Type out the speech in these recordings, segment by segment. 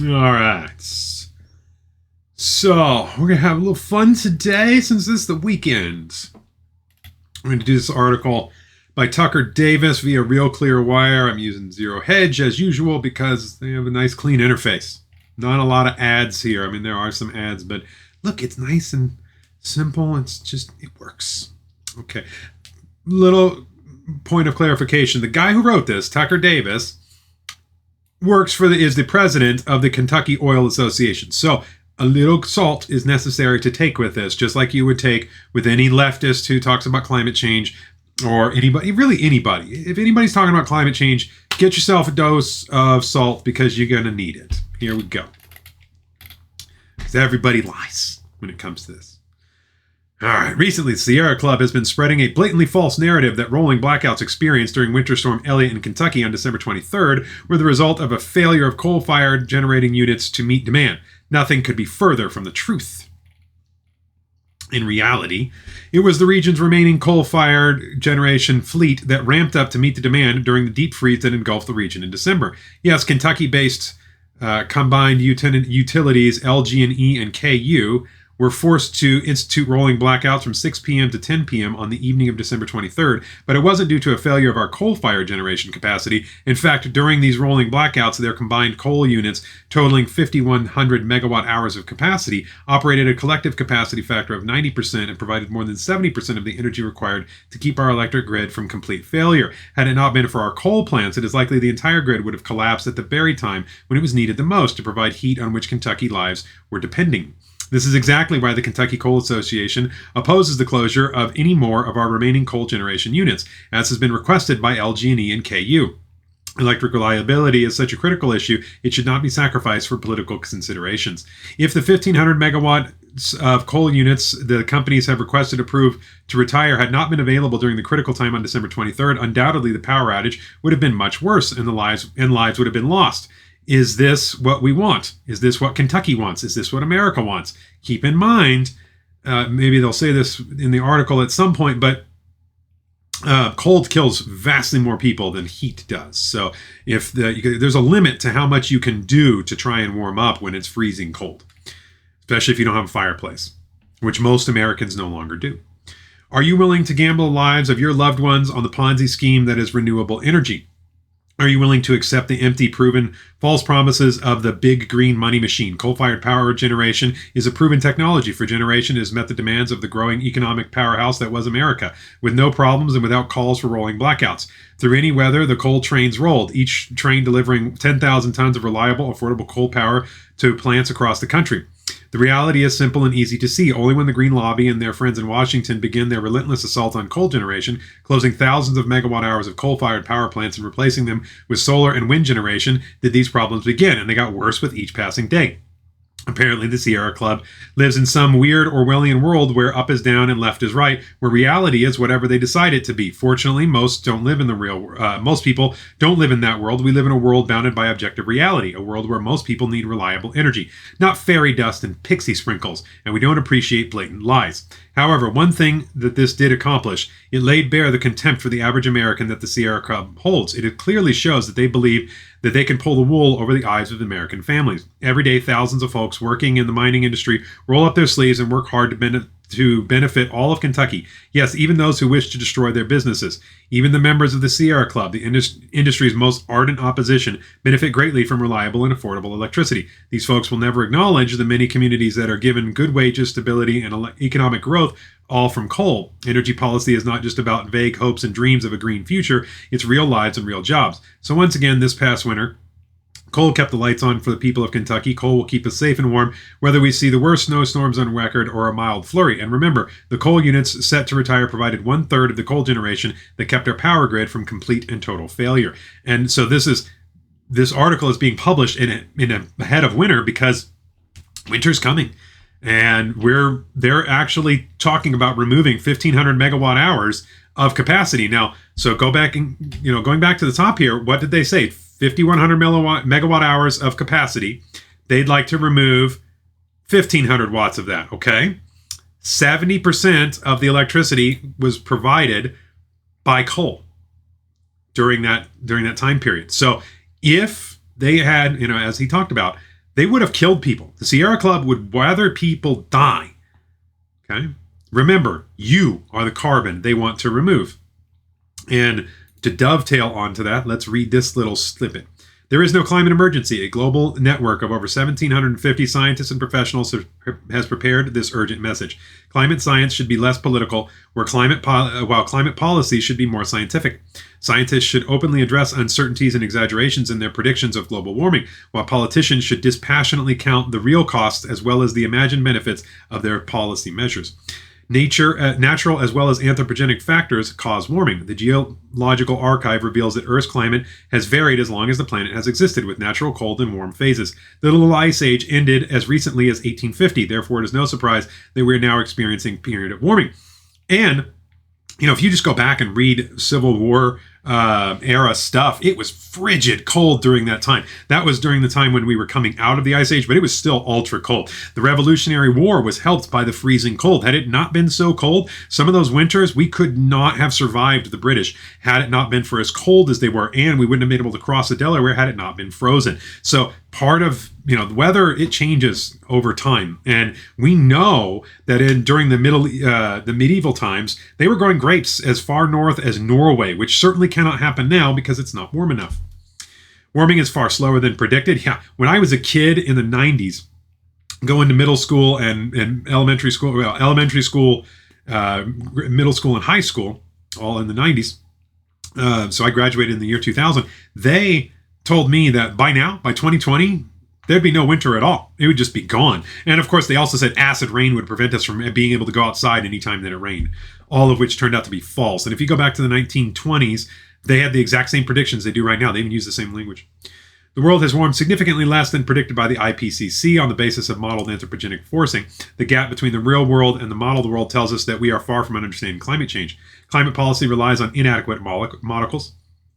All right. So, we're going to have a little fun today since this is the weekend. I'm going to do this article by Tucker Davis via Real Clear Wire. I'm using Zero Hedge as usual because they have a nice clean interface. Not a lot of ads here. I mean, there are some ads, but look, it's nice and simple. It works. Okay. Little point of clarification. The guy who wrote this, Tucker Davis, is the president of the Kentucky Oil Association. So a little salt is necessary to take with this, just like you would take with any leftist who talks about climate change or anybody, really anybody. If anybody's talking about climate change, get yourself a dose of salt because you're going to need it. Here we go. Because everybody lies when it comes to this. All right. Recently, the Sierra Club has been spreading a blatantly false narrative that rolling blackouts experienced during Winter Storm Elliott in Kentucky on December 23rd were the result of a failure of coal-fired generating units to meet demand. Nothing could be further from the truth. In reality, it was the region's remaining coal-fired generation fleet that ramped up to meet the demand during the deep freeze that engulfed the region in December. Yes, Kentucky-based combined utilities LG&E and KU were forced to institute rolling blackouts from 6 p.m. to 10 p.m. on the evening of December 23rd, but it wasn't due to a failure of our coal-fired generation capacity. In fact, during these rolling blackouts, their combined coal units, totaling 5,100 megawatt hours of capacity, operated a collective capacity factor of 90% and provided more than 70% of the energy required to keep our electric grid from complete failure. Had it not been for our coal plants, it is likely the entire grid would have collapsed at the very time when it was needed the most to provide heat on which Kentucky lives were depending. This is exactly why the Kentucky Coal Association opposes the closure of any more of our remaining coal generation units, as has been requested by LG&E and KU. Electric reliability is such a critical issue, it should not be sacrificed for political considerations. If the 1,500 megawatts of coal units the companies have requested approved to retire had not been available during the critical time on December 23rd, undoubtedly the power outage would have been much worse and lives would have been lost. Is this what we want? Is this what Kentucky wants? Is this what America wants? Keep in mind, maybe they'll say this in the article at some point, but cold kills vastly more people than heat does. So there's a limit to how much you can do to try and warm up when it's freezing cold, especially if you don't have a fireplace, which most Americans no longer do. Are you willing to gamble the lives of your loved ones on the Ponzi scheme that is renewable energy? Are you willing to accept the empty, proven, false promises of the big green money machine? Coal-fired power generation is a proven technology for generation. It has met the demands of the growing economic powerhouse that was America, with no problems and without calls for rolling blackouts. Through any weather, the coal trains rolled, each train delivering 10,000 tons of reliable, affordable coal power to plants across the country. The reality is simple and easy to see. Only when the Green Lobby and their friends in Washington begin their relentless assault on coal generation, closing thousands of megawatt hours of coal-fired power plants and replacing them with solar and wind generation, did these problems begin, and they got worse with each passing day. Apparently, the Sierra Club lives in some weird Orwellian world where up is down and left is right, where reality is whatever they decide it to be. Fortunately, most people don't live in that world. We live in a world bounded by objective reality, a world where most people need reliable energy, not fairy dust and pixie sprinkles, and we don't appreciate blatant lies. However, one thing that this did accomplish, it laid bare the contempt for the average American that the Sierra Club holds. It clearly shows that they believe that they can pull the wool over the eyes of American families. Every day, thousands of folks working in the mining industry roll up their sleeves and work hard to benefit all of Kentucky. Yes, even those who wish to destroy their businesses. Even the members of the Sierra Club, the industry's most ardent opposition, benefit greatly from reliable and affordable electricity. These folks will never acknowledge the many communities that are given good wages, stability, and economic growth, all from coal. Energy policy is not just about vague hopes and dreams of a green future, it's real lives and real jobs. So once again, this past winter, coal kept the lights on for the people of Kentucky. Coal will keep us safe and warm, whether we see the worst snowstorms on record or a mild flurry. And remember, the coal units set to retire provided 1/3 of the coal generation that kept our power grid from complete and total failure. And so this article is being published ahead of winter because winter's coming. And they're actually talking about removing 1,500 megawatt hours of capacity. Now, so going back to the top here, what did they say? 5,100 megawatt hours of capacity. They'd like to remove 1,500 watts of that, okay? 70% of the electricity was provided by coal during that time period. So if they had, as he talked about, They would have killed people. The Sierra Club would rather people die. Okay? Remember, you are the carbon they want to remove. And to dovetail onto that, let's read this little snippet. There is no climate emergency. A global network of over 1,750 scientists and professionals has prepared this urgent message. Climate science should be less political, while climate policy should be more scientific. Scientists should openly address uncertainties and exaggerations in their predictions of global warming, while politicians should dispassionately count the real costs as well as the imagined benefits of their policy measures. Natural as well as anthropogenic factors cause warming. The geological archive reveals that Earth's climate has varied as long as the planet has existed, with natural cold and warm phases. The Little Ice Age ended as recently as 1850. Therefore, it is no surprise that we're now experiencing a period of warming. And, if you just go back and read Civil War era stuff, it was frigid cold during that time. That was during the time when we were coming out of the Ice Age, but it was still ultra cold. The Revolutionary War was helped by the freezing cold. Had it not been so cold, some of those winters, we could not have survived the British had it not been for as cold as they were, and we wouldn't have been able to cross the Delaware had it not been frozen. So part of the weather, it changes over time, and we know that during the medieval times, they were growing grapes as far north as Norway, which certainly cannot happen now because it's not warm enough. Warming is far slower than predicted. Yeah, when I was a kid in the 90s, going to middle school and elementary school, middle school and high school, all in the 90s. So I graduated in the year 2000. They told me that by 2020, there'd be no winter at all. It would just be gone. And of course, they also said acid rain would prevent us from being able to go outside anytime that it rained, all of which turned out to be false. And if you go back to the 1920s, they had the exact same predictions they do right now. They even use the same language. The world has warmed significantly less than predicted by the IPCC on the basis of modeled anthropogenic forcing. The gap between the real world and the modeled world tells us that we are far from understanding climate change. Climate policy relies on inadequate models.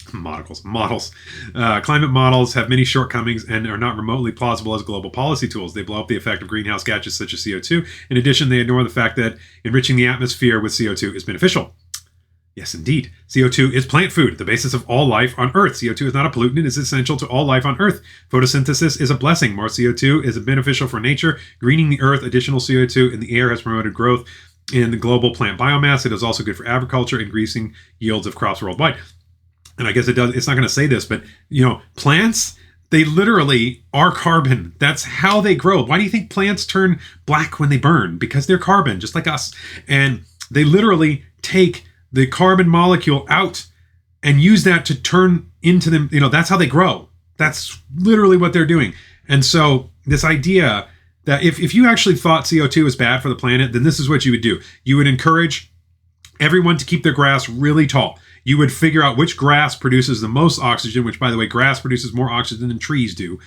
Climate models have many shortcomings and are not remotely plausible as global policy tools. They blow up the effect of greenhouse gases such as CO2. In addition, they ignore the fact that enriching the atmosphere with CO2 is beneficial. Yes, indeed. CO2 is plant food, the basis of all life on Earth. CO2 is not a pollutant. It is essential to all life on Earth. Photosynthesis is a blessing. More CO2 is beneficial for nature. Greening the Earth, additional CO2 in the air has promoted growth in the global plant biomass. It is also good for agriculture, increasing yields of crops worldwide. And I guess it's not going to say this, but, plants, they literally are carbon. That's how they grow. Why do you think plants turn black when they burn? Because they're carbon, just like us. And they literally take the carbon molecule out and use that to turn into them. That's how they grow. That's literally what they're doing. And so this idea that if you actually thought CO2 is bad for the planet, then this is what you would do. You would encourage everyone to keep their grass really tall. You would figure out which grass produces the most oxygen, which, by the way, grass produces more oxygen than trees do.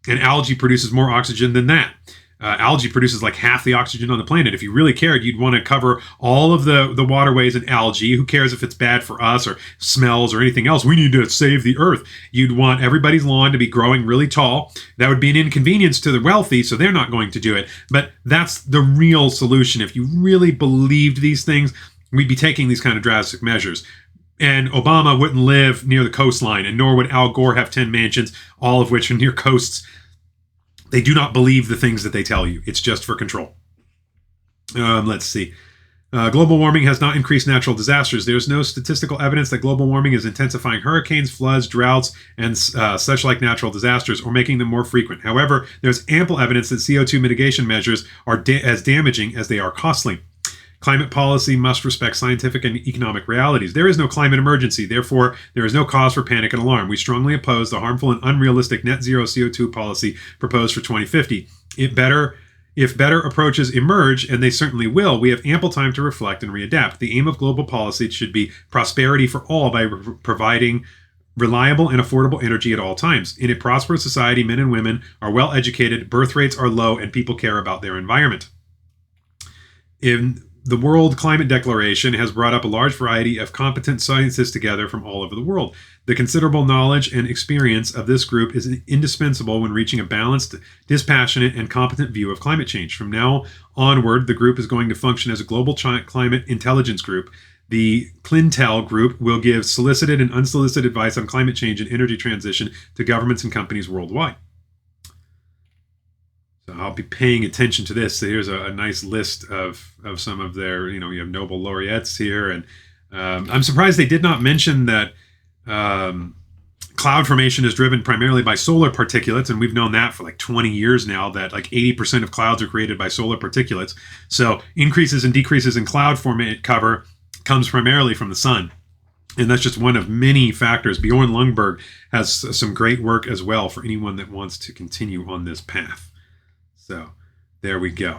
And algae produces more oxygen than that. Algae produces like half the oxygen on the planet. If you really cared, you'd want to cover all of the waterways in algae. Who cares if it's bad for us or smells or anything else? We need to save the earth. You'd want everybody's lawn to be growing really tall. That would be an inconvenience to the wealthy, so they're not going to do it. But that's the real solution. If you really believed these things, we'd be taking these kind of drastic measures. And Obama wouldn't live near the coastline, and nor would Al Gore have 10 mansions, all of which are near coasts. They do not believe the things that they tell you. It's just for control. Let's see. Global warming has not increased natural disasters. There's no statistical evidence that global warming is intensifying hurricanes, floods, droughts, and such like natural disasters, or making them more frequent. However, there's ample evidence that CO2 mitigation measures are as damaging as they are costly. Climate policy must respect scientific and economic realities. There is no climate emergency. Therefore, there is no cause for panic and alarm. We strongly oppose the harmful and unrealistic net zero CO2 policy proposed for 2050. If better approaches emerge, and they certainly will, we have ample time to reflect and readapt. The aim of global policy should be prosperity for all by providing reliable and affordable energy at all times. In a prosperous society, men and women are well educated, birth rates are low, and people care about their environment. The World Climate Declaration has brought up a large variety of competent scientists together from all over the world. The considerable knowledge and experience of this group is indispensable when reaching a balanced, dispassionate, and competent view of climate change. From now onward, the group is going to function as a global climate intelligence group. The Clintel Group will give solicited and unsolicited advice on climate change and energy transition to governments and companies worldwide. So I'll be paying attention to this. So here's a nice list of some of their, you have Nobel laureates here. And I'm surprised they did not mention that cloud formation is driven primarily by solar particulates. And we've known that for like 20 years now, that like 80% of clouds are created by solar particulates. So increases and decreases in cloud cover comes primarily from the sun. And that's just one of many factors. Bjorn Lundberg has some great work as well for anyone that wants to continue on this path. So there we go.